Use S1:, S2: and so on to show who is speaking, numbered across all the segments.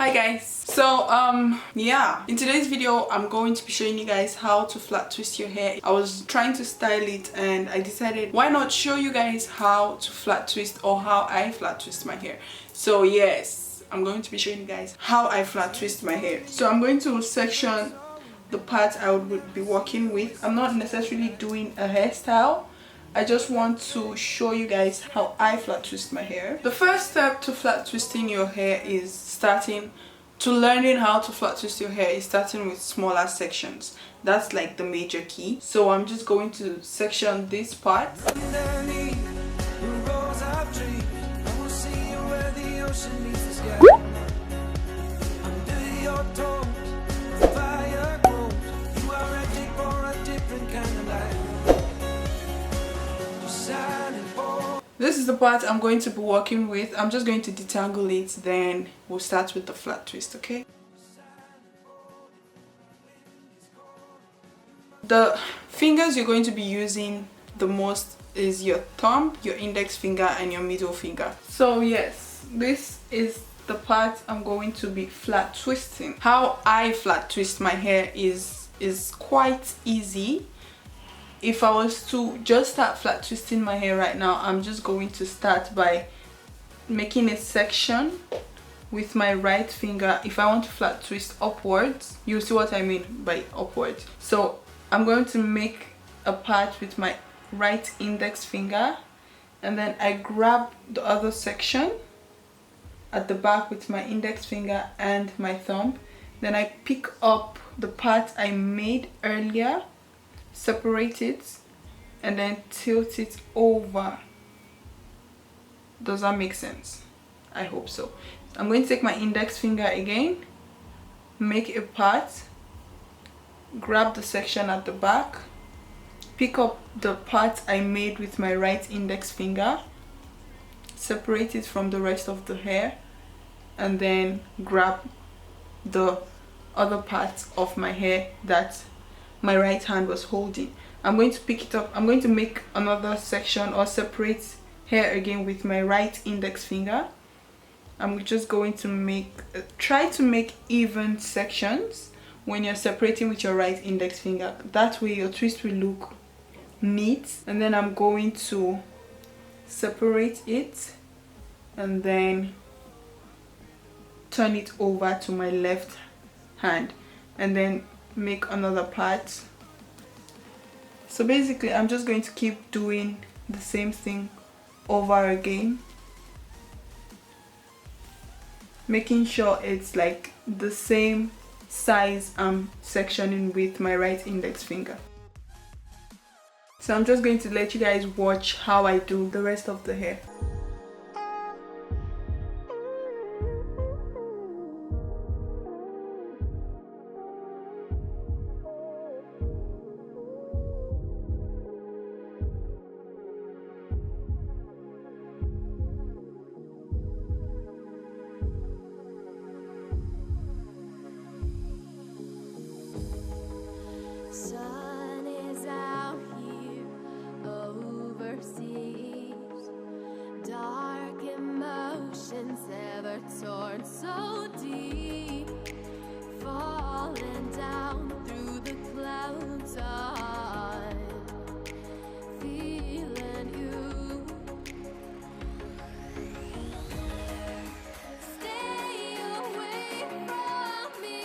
S1: Hi guys. So yeah, in today's video I'm going to be showing you guys how to flat twist your hair. I was trying to style it and I decided why not show you guys how to flat twist or how I flat twist my hair. So yes, I'm going to be showing you guys how I flat twist my hair. So I'm going to section the part I would be working with. I'm not necessarily doing a hairstyle. I just want to show you guys how I flat twist my hair. The first step to flat twisting your hair is learning how to flat twist your hair is starting with smaller sections. That's like the major key. So I'm just going to section this part. This is the part I'm going to be working with. I'm just going to detangle it, then we'll start with the flat twist, okay? The fingers you're going to be using the most is your thumb, your index finger, and your middle finger. So yes, this is the part I'm going to be flat twisting. How I flat twist my hair is quite easy. If I was to just start flat twisting my hair right now, I'm just going to start by making a section with my right finger. If I want to flat twist upwards, you'll see what I mean by upwards. So I'm going to make a part with my right index finger, and then I grab the other section at the back with my index finger and my thumb. Then I pick up the part I made earlier, separate it, and then tilt it over. Does that make sense? I hope so. I'm going to take my index finger again, make a part, grab the section at the back, pick up the part I made with my right index finger, separate it from the rest of the hair, and then grab the other part of my hair that my right hand was holding. I'm going to pick it up. I'm going to make another section or separate hair again with my right index finger. I'm just going to try to make even sections when you're separating with your right index finger. That way your twist will look neat. And then I'm going to separate it and then turn it over to my left hand and then make another part. So basically I'm just going to keep doing the same thing over again, making sure it's like the same size I'm sectioning with my right index finger. So I'm just going to let you guys watch how I do the rest of the hair.
S2: Sun is out here overseas. Dark emotions ever torn so deep, falling down through the clouds. I'm feeling you. Stay away from me.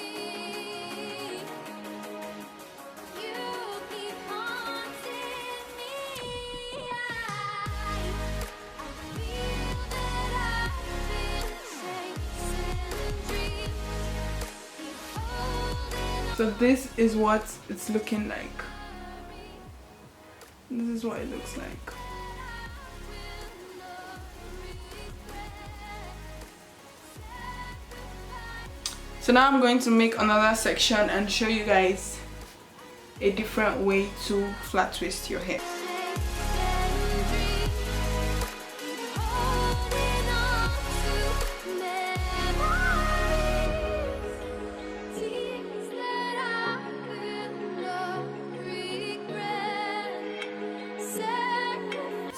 S2: You keep haunting me. I feel that I've been chasing dreams. Keep holding on.
S1: So this is what it's looking like. This is what it looks like. So now I'm going to make another section and show you guys a different way to flat twist your hair.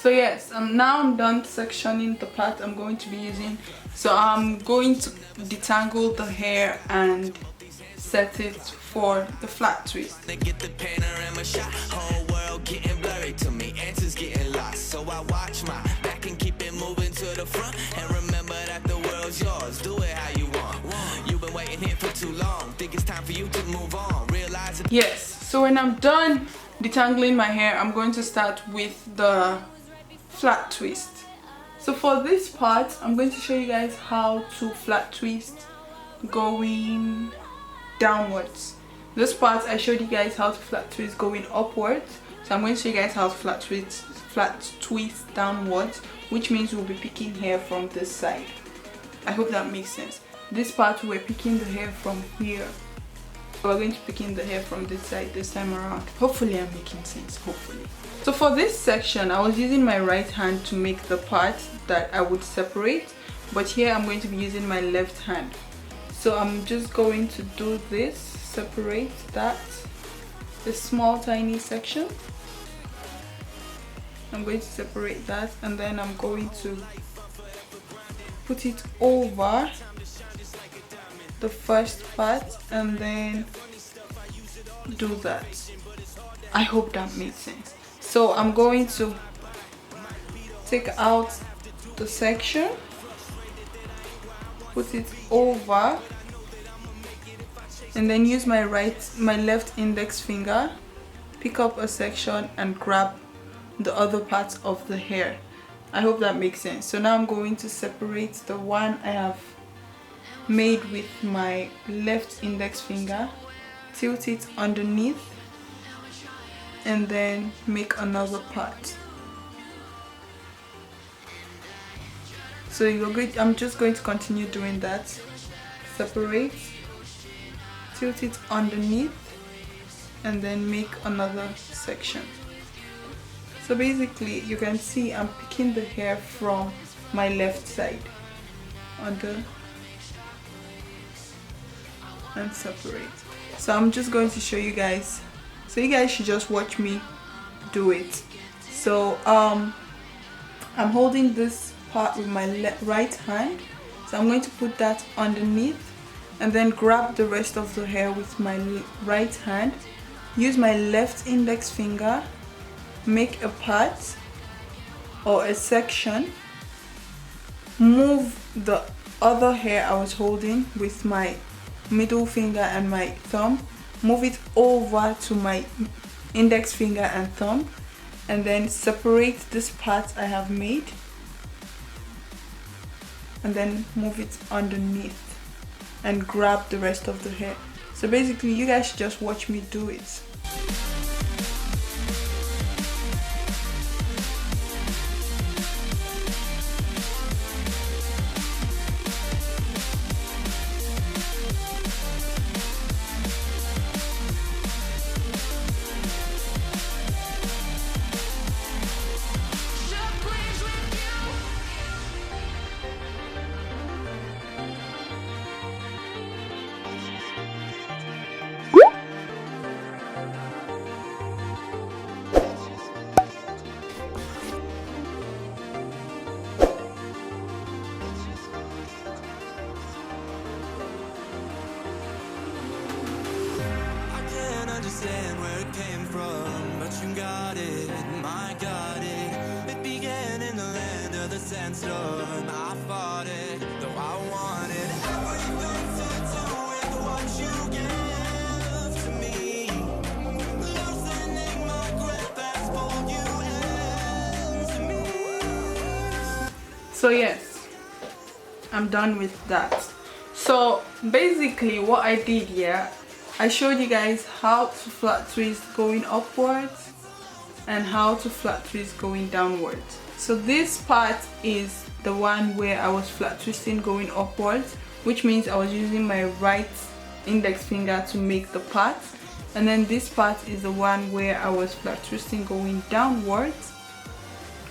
S1: So yes, now I'm done sectioning the part I'm going to be using. So I'm going to detangle the hair and set it for the flat twist.
S3: They get the panorama shot, whole world getting blurry to me, answers getting lost. So I watch my back and keep it moving to the front, and remember that the world's yours. Do it how you want. You've been waiting here for too long. Think it's time for you to move on. Realize it.
S1: Yes, so when I'm done detangling my hair, I'm going to start with the flat twist. So for this part, I'm going to show you guys how to flat twist going downwards. This part I showed you guys how to flat twist going upwards, so I'm going to show you guys how to flat twist downwards, which means we'll be picking hair from this side. I hope that makes sense. This part we're picking the hair from here, so we're going to pick in the hair from this side this time around. Hopefully I'm making sense, hopefully. So for this section, I was using my right hand to make the part that I would separate, but here I'm going to be using my left hand. So I'm just going to do this, separate that, this small tiny section. I'm going to separate that, and then I'm going to put it over the first part and then do that. I hope that made sense. So I'm going to take out the section, put it over, and then use my left index finger, pick up a section and grab the other parts of the hair. I hope that makes sense. So now I'm going to separate the one I have made with my left index finger, tilt it underneath, and then make another part. So I'm just going to continue doing that. Separate, tilt it underneath, and then make another section. So basically you can see I'm picking the hair from my left side, under and separate. So I'm just going to show you guys, so you guys should just watch me do it. So I'm holding this part with my right hand, so I'm going to put that underneath and then grab the rest of the hair with my right hand, use my left index finger, make a part or a section, move the other hair I was holding with my middle finger and my thumb, move it over to my index finger and thumb, and then separate this part I have made and then move it underneath and grab the rest of the hair. So basically you guys should just watch me do it.
S3: Understand where it came from, but you got it, I got it. It began in the land of the sandstorm. I fought it, though I wanted everything to do with what you gave to me. Loosening my grip as pulled you into me.
S1: So yes, I'm done with that. So basically what I did here, I showed you guys how to flat twist going upwards and how to flat twist going downwards. So this part is the one where I was flat twisting going upwards, which means I was using my right index finger to make the part, and then this part is the one where I was flat twisting going downwards.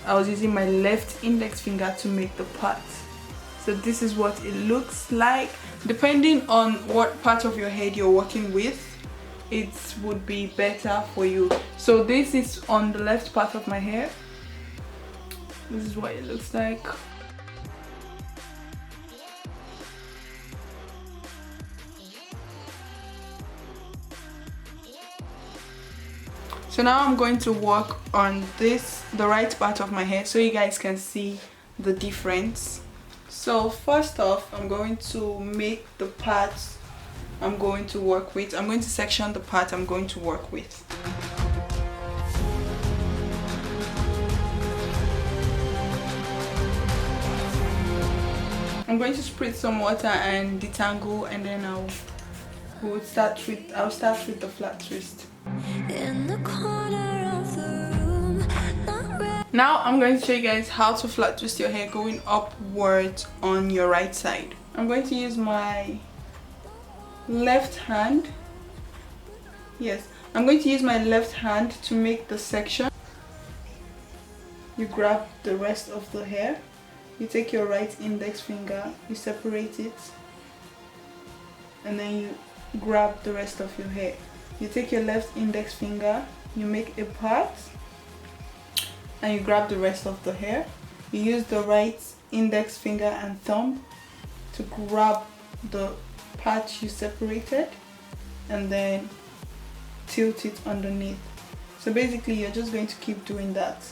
S1: I was using my left index finger to make the part. So this is what it looks like. Depending on what part of your head you're working with, it would be better for you. So this is on the left part of my hair, This is what it looks like. So now I'm going to work on this, the right part of my hair, so you guys can see the difference. So first off, I'm going to make the parts I'm going to work with. I'm going to section the part I'm going to work with. I'm going to spritz some water and detangle, and then I'll start with the flat twist.
S2: In the corner of the room, not ready.
S1: Now I'm going to show you guys how to flat twist your hair going upwards on your right side. I'm going to use my left hand. Yes, I'm going to use my left hand to make the section. You grab the rest of the hair. You take your right index finger, you separate it, and then you grab the rest of your hair. You take your left index finger, you make a part, and you grab the rest of the hair. You use the right index finger and thumb to grab the part you separated, and then tilt it underneath. So basically you're just going to keep doing that.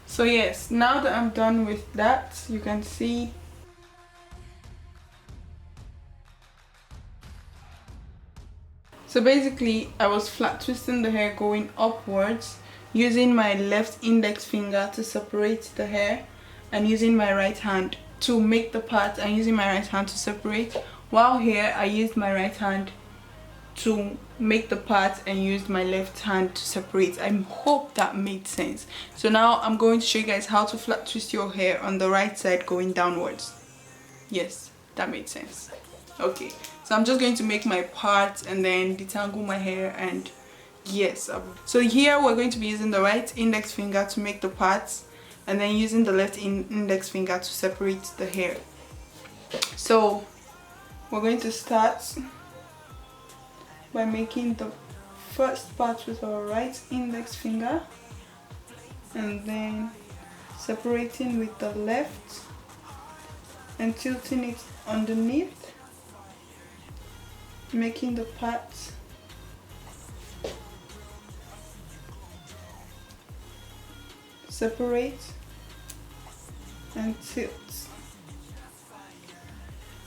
S1: So yes, now that I'm done with that, you can see so basically I was flat twisting the hair going upwards, using my left index finger to separate the hair, and using my right hand to make the part, and using my right hand to separate. While here I used my right hand to make the part and used my left hand to separate. I hope that made sense. So now I'm going to show you guys how to flat twist your hair on the right side going downwards. Yes, that made sense. Okay, so I'm just going to make my part and then detangle my hair, and yes. So here we're going to be using the right index finger to make the parts, and then using the left index finger to separate the hair. So we're going to start by making the first part with our right index finger, and then separating with the left and tilting it underneath, making the part, separate and tilt,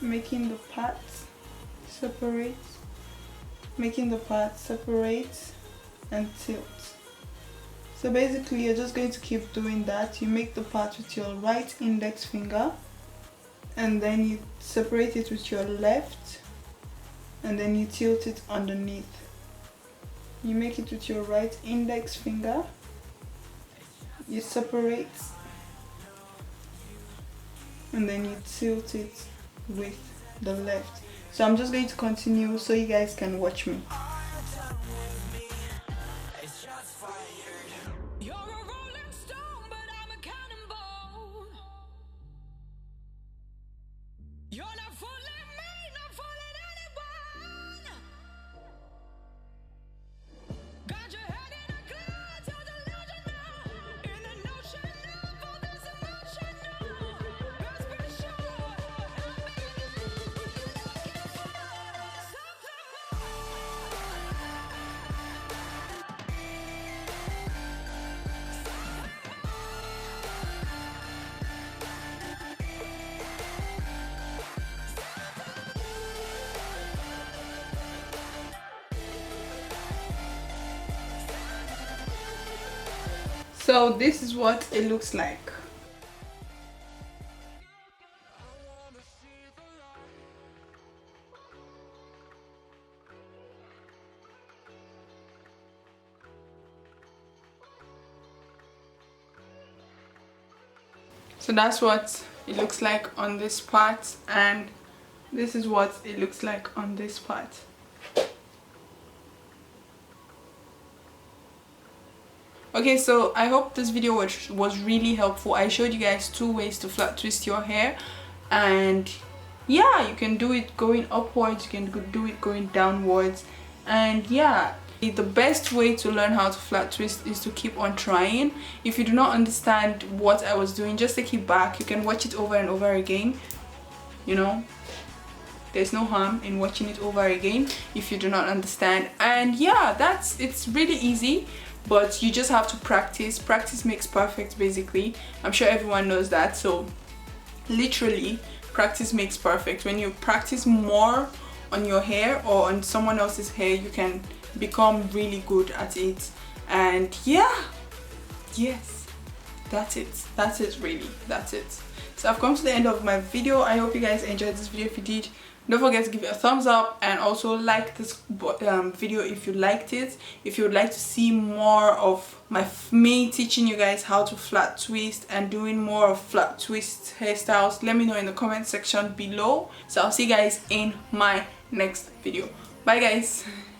S1: making the part, separate, making the part, separate and tilt. So basically you're just going to keep doing that. You make the part with your right index finger, and then you separate it with your left, and then you tilt it underneath. You make it with your right index finger, you separate, and then you tilt it with the left. So I'm just going to continue so you guys can watch me.
S2: You're a rolling stone, but I'm a cannonball. You're not fooling me, not fooling anyone. Got your head in a cloud, so delusional. In an ocean of all this emotional. Best be sure, I'll be looking for something
S1: So this is what it looks like. So that's what it looks like on this part, and this is what it looks like on this part. Okay, so I hope this video was really helpful. I showed you guys 2 ways to flat twist your hair, and yeah, you can do it going upwards, you can do it going downwards, and yeah, the best way to learn how to flat twist is to keep on trying. If you do not understand what I was doing, just take it back. You can watch it over and over again, you know. There's no harm in watching it over again if you do not understand. And yeah, it's really easy, but you just have to practice. Practice makes perfect, basically. I'm sure everyone knows that. So literally, practice makes perfect. When you practice more on your hair or on someone else's hair, you can become really good at it. And yeah, yes, that's it really, that's it. So I've come to the end of my video. I hope you guys enjoyed this video. If you did, don't forget to give it a thumbs up, and also like this video if you liked it. If you would like to see more of me teaching you guys how to flat twist and doing more of flat twist hairstyles, let me know in the comment section below. So I'll see you guys in my next video. Bye guys.